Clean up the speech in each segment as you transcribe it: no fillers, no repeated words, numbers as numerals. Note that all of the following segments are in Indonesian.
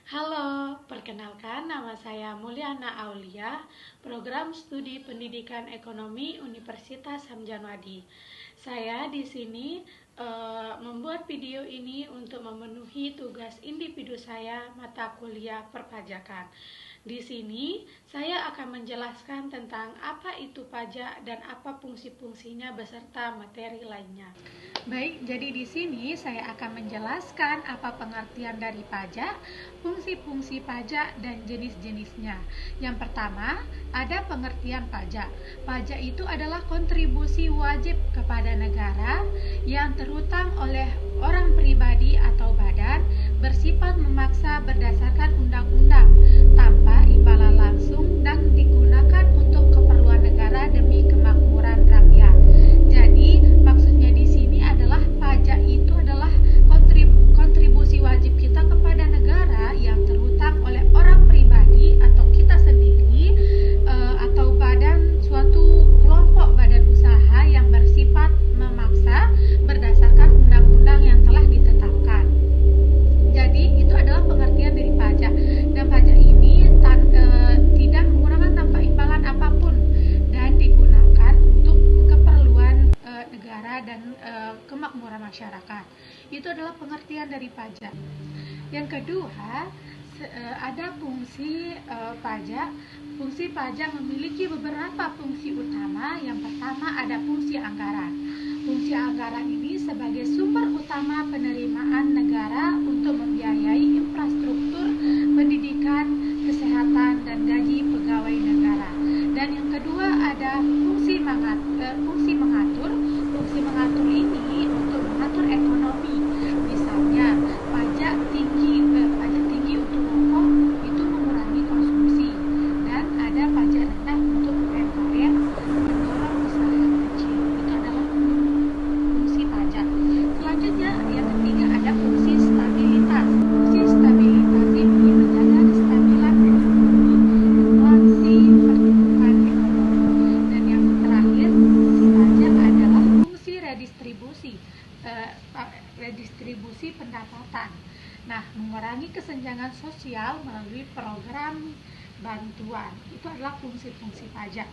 Halo, perkenalkan nama saya Mulyana Aulia, program studi pendidikan ekonomi Universitas Hamjanwadi. Saya di sini membuat video ini untuk memenuhi tugas individu saya mata kuliah perpajakan. Di sini saya akan menjelaskan tentang apa itu pajak dan apa fungsi-fungsinya beserta materi lainnya. Baik, jadi di sini saya akan menjelaskan apa pengertian dari pajak, fungsi-fungsi pajak, dan jenis-jenisnya. Yang pertama, ada pengertian pajak. Pajak itu adalah kontribusi wajib kepada negara yang terhutang oleh orang pribadi atau badan bersifat memaksa berdasarkan undang-undang tanpa imbalan langsung dan digunakan untuk keperluan negara demi kemakmuran rakyat. Jadi, maksudnya di sini adalah pajak itu adalah kontribusi wajib kita kepada negara yang terhutang oleh orang pribadi atau kita sendiri atau badan suatu kelompok badan usaha yang bersifat memaksa berdasarkan undang-undang yang telah ditetapkan. Jadi itu adalah pengertian dari pajak, dan pajak ini tidak menggunakan tanpa imbalan apapun dan digunakan untuk keperluan negara dan kemakmuran masyarakat. Itu adalah pengertian dari pajak. Yang kedua, ada fungsi pajak. Fungsi pajak memiliki beberapa fungsi utama. Yang pertama ada fungsi anggaran. Fungsi anggaran ini sebagai sumber utama penerimaan negara untuk membiayai infrastruktur pendidikan, kesehatan, dan gaji pegawai negara. Dan yang kedua ada fungsi mengatur. Fungsi mengatur ini untuk mengatur ekonomi. Misalnya pajak tinggi untuk rokok itu mengurangi konsumsi, dan ada pajak rendah untuk UMKM mendorong usaha kecil. Itu adalah fungsi pajak. Selanjutnya yang ketiga ada fungsi stabilitas. Fungsi stabilitas ini menjaga kestabilan ekonomi, inflasi, pertumbuhan ekonomi. Dan yang terakhir, fungsi pajak adalah fungsi redistribusi pendapatan. Nah, mengurangi kesenjangan sosial melalui program bantuan. Itu adalah fungsi-fungsi pajak.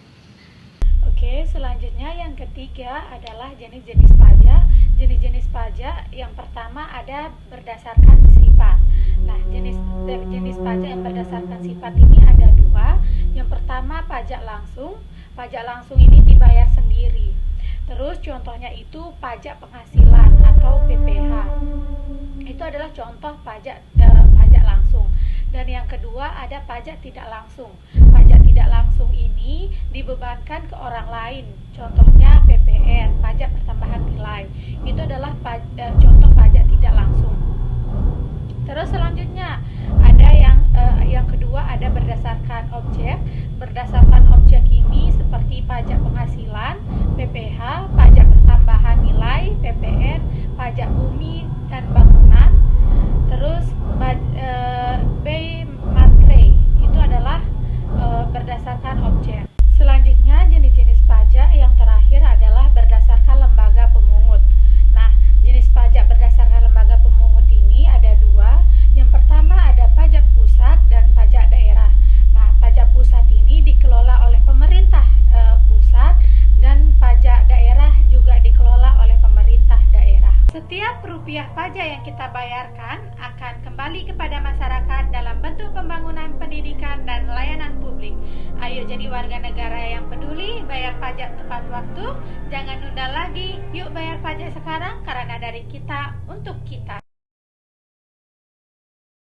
Oke, selanjutnya yang ketiga adalah jenis-jenis pajak. Jenis-jenis pajak yang pertama ada berdasarkan sifat. Nah, jenis pajak yang berdasarkan sifat ini ada dua. Yang pertama pajak langsung. Pajak langsung ini dibayar sendiri. Terus contohnya itu pajak penghasilan atau PPh. Itu adalah contoh pajak langsung. Dan yang kedua ada pajak tidak langsung. Pajak tidak langsung ini dibebankan ke orang lain. Contohnya PPN, pajak pertambahan nilai. Itu adalah contoh pajak tidak langsung. Terus selanjutnya ada yang kedua ada berdasarkan objek. Berdasarkan objek ini seperti pajak penghasilan, PPh, pajak pertambahan nilai, PPN, pajak bumi dan bangunan. Terus B matre itu adalah berdasarkan objek. Selanjutnya jenis-jenis pajak yang terakhir adalah berdasarkan lembaga pemungut. Nah, jenis pajak berdasarkan lembaga pemungut ini ada dua. Yang pertama ada pajak pusat dan pajak daerah. Nah, pajak pusat ini dikelola oleh pemerintah pusat, dan pajak daerah juga dikelola oleh pemerintah daerah. Setiap rupiah pajak yang kita bayarkan akan kembali kepada masyarakat dalam bentuk pembangunan pendidikan dan layanan publik. Ayo jadi warga negara yang peduli, bayar pajak tepat waktu, jangan tunda lagi. Yuk bayar pajak sekarang, karena dari kita untuk kita.